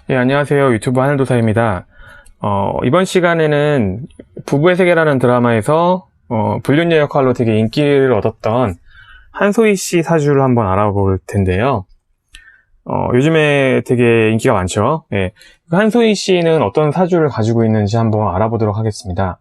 예, 안녕하세요. 유튜브 하늘도사입니다. 이번 시간에는 부부의 세계라는 드라마에서 불륜녀 역할로 되게 인기를 얻었던 한소희 씨 사주를 한번 알아볼 텐데요. 요즘에 되게 인기가 많죠. 예, 한소희 씨는 어떤 사주를 가지고 있는지 한번 알아보도록 하겠습니다.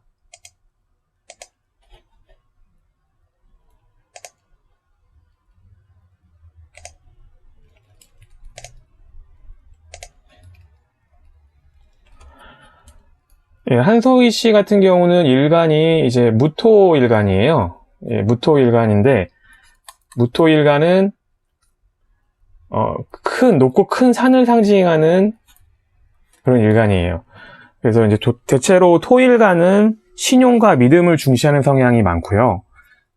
예, 한소희 씨 같은 경우는 일간이 이제 무토일간이에요. 예, 무토일간인데, 무토일간은, 높고 큰 산을 상징하는 그런 일간이에요. 그래서 이제 대체로 토일간은 신용과 믿음을 중시하는 성향이 많고요.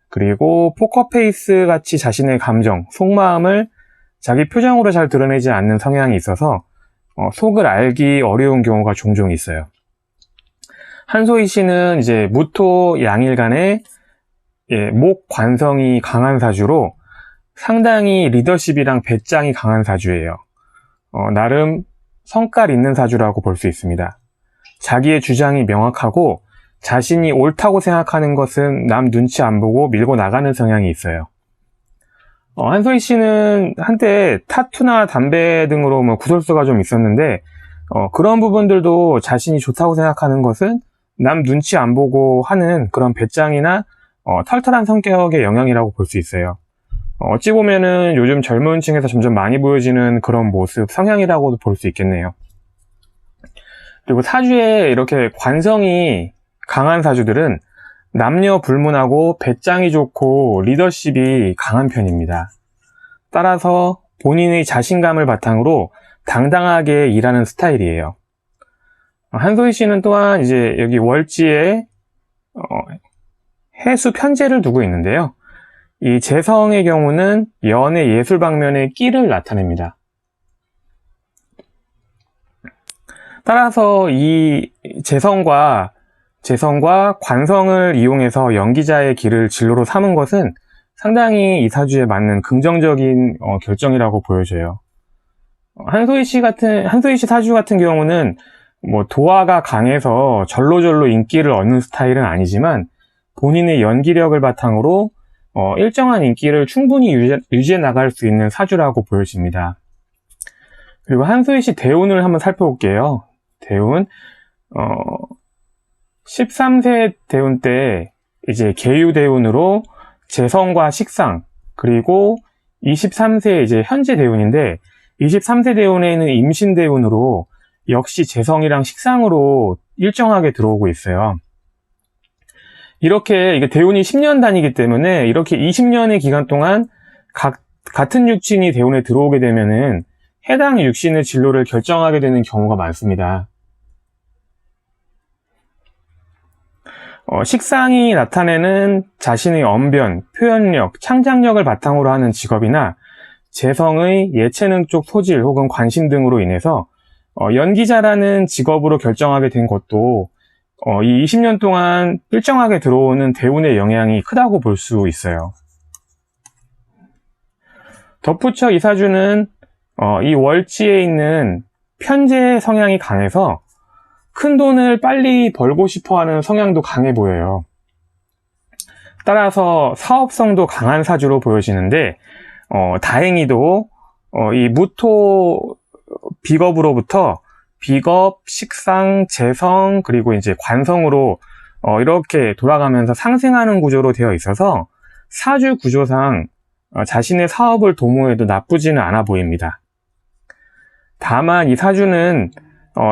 그리고 포커페이스 같이 자신의 감정, 속마음을 자기 표정으로 잘 드러내지 않는 성향이 있어서 속을 알기 어려운 경우가 종종 있어요. 한소희 씨는 이제 무토 양일간에 목 관성이 강한 사주로 상당히 리더십이랑 배짱이 강한 사주예요. 나름 성깔 있는 사주라고 볼 수 있습니다. 자기의 주장이 명확하고 자신이 옳다고 생각하는 것은 남 눈치 안 보고 밀고 나가는 성향이 있어요. 한소희 씨는 한때 타투나 담배 등으로 구설수가 좀 있었는데 그런 부분들도 자신이 좋다고 생각하는 것은 남 눈치 안 보고 하는 그런 배짱이나 털털한 성격의 영향이라고 볼 수 있어요. 어찌 보면은 요즘 젊은 층에서 점점 많이 보여지는 그런 모습, 성향이라고도 볼 수 있겠네요. 그리고 사주에 이렇게 관성이 강한 사주들은 남녀 불문하고 배짱이 좋고 리더십이 강한 편입니다. 따라서 본인의 자신감을 바탕으로 당당하게 일하는 스타일이에요. 한소희 씨는 또한 이제 여기 월지에 해수 편제를 두고 있는데요. 이 재성의 경우는 연의 예술 방면의 끼를 나타냅니다. 따라서 이 재성과 관성을 이용해서 연기자의 길을 진로로 삼은 것은 상당히 이 사주에 맞는 긍정적인 결정이라고 보여져요. 한소희 씨 사주 같은 경우는 도화가 강해서 절로절로 인기를 얻는 스타일은 아니지만 본인의 연기력을 바탕으로 일정한 인기를 충분히 유지해 나갈 수 있는 사주라고 보여집니다. 그리고 한소희 씨 대운을 한번 살펴볼게요. 대운 13세 대운 때 이제 계유 대운으로 재성과 식상, 그리고 23세 이제 현재 대운인데 23세 대운에는 임신 대운으로 역시 재성이랑 식상으로 일정하게 들어오고 있어요. 이렇게 이게 대운이 10년 단위이기 때문에 이렇게 20년의 기간 동안 같은 육신이 대운에 들어오게 되면은 해당 육신의 진로를 결정하게 되는 경우가 많습니다. 식상이 나타내는 자신의 언변, 표현력, 창작력을 바탕으로 하는 직업이나 재성의 예체능 쪽 소질 혹은 관심 등으로 인해서 연기자라는 직업으로 결정하게 된 것도 이 20년 동안 일정하게 들어오는 대운의 영향이 크다고 볼 수 있어요. 덧붙여 이 사주는 이 월지에 있는 편재 성향이 강해서 큰 돈을 빨리 벌고 싶어하는 성향도 강해 보여요. 따라서 사업성도 강한 사주로 보여지는데 다행히도 이 무토 비겁으로부터 비겁, 식상, 재성, 그리고 이제 관성으로 이렇게 돌아가면서 상승하는 구조로 되어 있어서 사주 구조상 자신의 사업을 도모해도 나쁘지는 않아 보입니다. 다만 이 사주는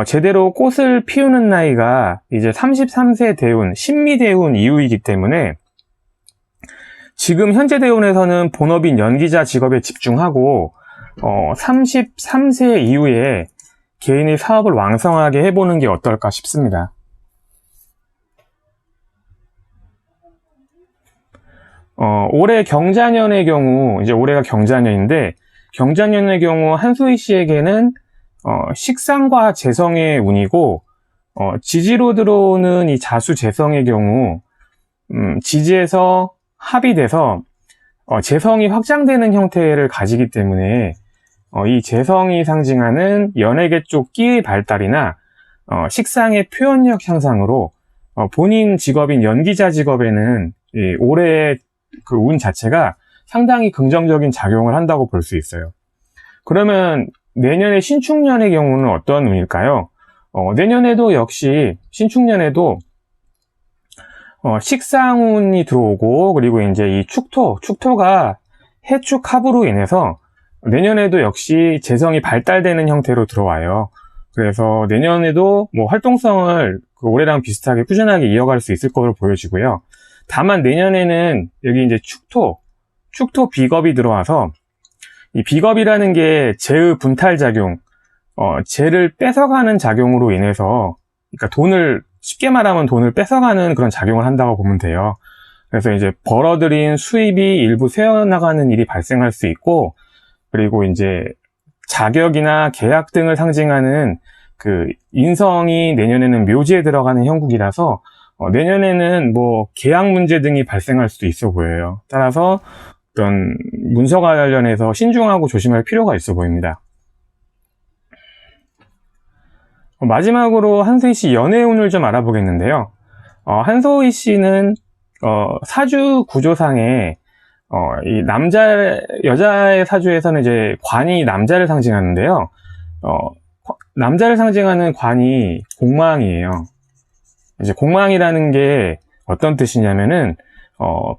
제대로 꽃을 피우는 나이가 이제 33세 대운, 신미 대운 이후이기 때문에 지금 현재 대운에서는 본업인 연기자 직업에 집중하고 33세 이후에 개인의 사업을 왕성하게 해보는 게 어떨까 싶습니다. 올해 경자년의 경우, 이제 올해가 경자년인데, 경자년의 경우 한소희 씨에게는 식상과 재성의 운이고, 지지로 들어오는 이 자수 재성의 경우, 지지에서 합이 돼서 재성이 확장되는 형태를 가지기 때문에 이 재성이 상징하는 연예계 쪽 끼의 발달이나 식상의 표현력 향상으로 본인 직업인 연기자 직업에는 이 올해의 그 운 자체가 상당히 긍정적인 작용을 한다고 볼 수 있어요. 그러면 내년에 신축년의 경우는 어떤 운일까요? 내년에도 역시 신축년에도 식상운이 들어오고, 그리고 이제 이 축토가 해축합으로 인해서 내년에도 역시 재성이 발달되는 형태로 들어와요. 그래서 내년에도 뭐 활동성을 그 올해랑 비슷하게 꾸준하게 이어갈 수 있을 것으로 보여지고요. 다만 내년에는 여기 이제 축토 비겁이 들어와서, 이 비겁이라는 게 재의 분탈 작용, 재를 뺏어가는 작용으로 인해서, 그러니까 쉽게 말하면 돈을 뺏어가는 그런 작용을 한다고 보면 돼요. 그래서 이제 벌어들인 수입이 일부 새어나가는 일이 발생할 수 있고, 그리고 이제 자격이나 계약 등을 상징하는 그 인성이 내년에는 묘지에 들어가는 형국이라서 내년에는 뭐 계약 문제 등이 발생할 수도 있어 보여요. 따라서 어떤 문서와 관련해서 신중하고 조심할 필요가 있어 보입니다. 마지막으로 한소희 씨 연애운을 좀 알아보겠는데요. 한소희 씨는 사주 구조상에 이 여자의 사주에서는 이제 관이 남자를 상징하는데요. 남자를 상징하는 관이 공망이에요. 이제 공망이라는 게 어떤 뜻이냐면은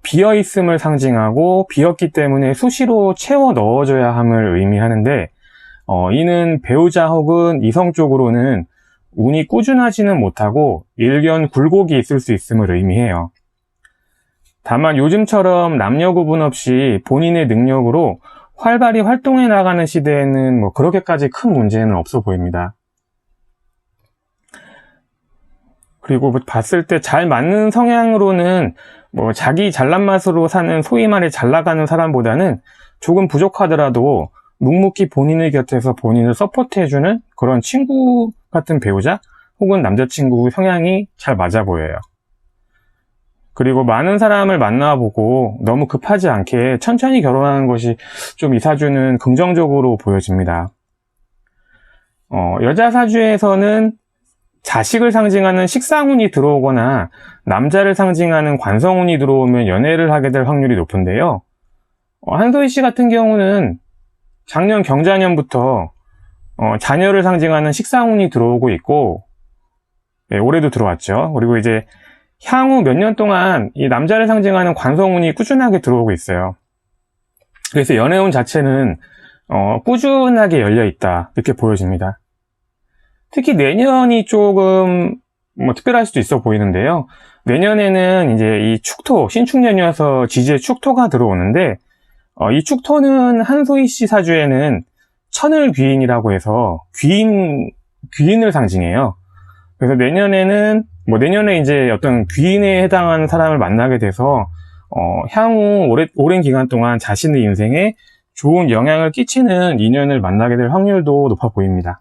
비어있음을 상징하고, 비었기 때문에 수시로 채워 넣어줘야 함을 의미하는데, 이는 배우자 혹은 이성 쪽으로는 운이 꾸준하지는 못하고 일견 굴곡이 있을 수 있음을 의미해요. 다만 요즘처럼 남녀 구분 없이 본인의 능력으로 활발히 활동해 나가는 시대에는 뭐 그렇게까지 큰 문제는 없어 보입니다. 그리고 봤을 때 잘 맞는 성향으로는 뭐 자기 잘난 맛으로 사는 소위 말해 잘 나가는 사람보다는 조금 부족하더라도 묵묵히 본인의 곁에서 본인을 서포트해주는 그런 친구 같은 배우자 혹은 남자친구 성향이 잘 맞아 보여요. 그리고 많은 사람을 만나보고 너무 급하지 않게 천천히 결혼하는 것이 좀 이 사주는 긍정적으로 보여집니다. 여자 사주에서는 자식을 상징하는 식상운이 들어오거나 남자를 상징하는 관성운이 들어오면 연애를 하게 될 확률이 높은데요. 한소희 씨 같은 경우는 작년 경자년부터 자녀를 상징하는 식상운이 들어오고 있고, 네, 올해도 들어왔죠. 그리고 이제 향후 몇 년 동안 이 남자를 상징하는 관성운이 꾸준하게 들어오고 있어요. 그래서 연애운 자체는 꾸준하게 열려있다, 이렇게 보여집니다. 특히 내년이 조금 특별할 수도 있어 보이는데요. 내년에는 이제 이 축토, 신축년이어서 지지의 축토가 들어오는데, 이 축토는 한소희 씨 사주에는 천을귀인이라고 해서 귀인을 상징해요. 그래서 내년에 이제 어떤 귀인에 해당하는 사람을 만나게 돼서 향후 오랜 기간 동안 자신의 인생에 좋은 영향을 끼치는 인연을 만나게 될 확률도 높아 보입니다.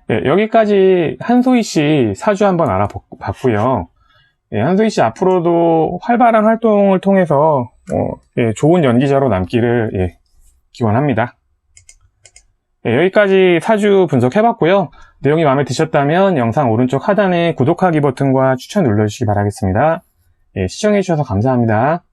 네, 여기까지 한소희 씨 사주 한번 알아봤고요. 예, 한소희 씨 앞으로도 활발한 활동을 통해서 좋은 연기자로 남기를 기원합니다. 예, 여기까지 사주 분석해봤고요. 내용이 마음에 드셨다면 영상 오른쪽 하단에 구독하기 버튼과 추천 눌러주시기 바라겠습니다. 예, 시청해주셔서 감사합니다.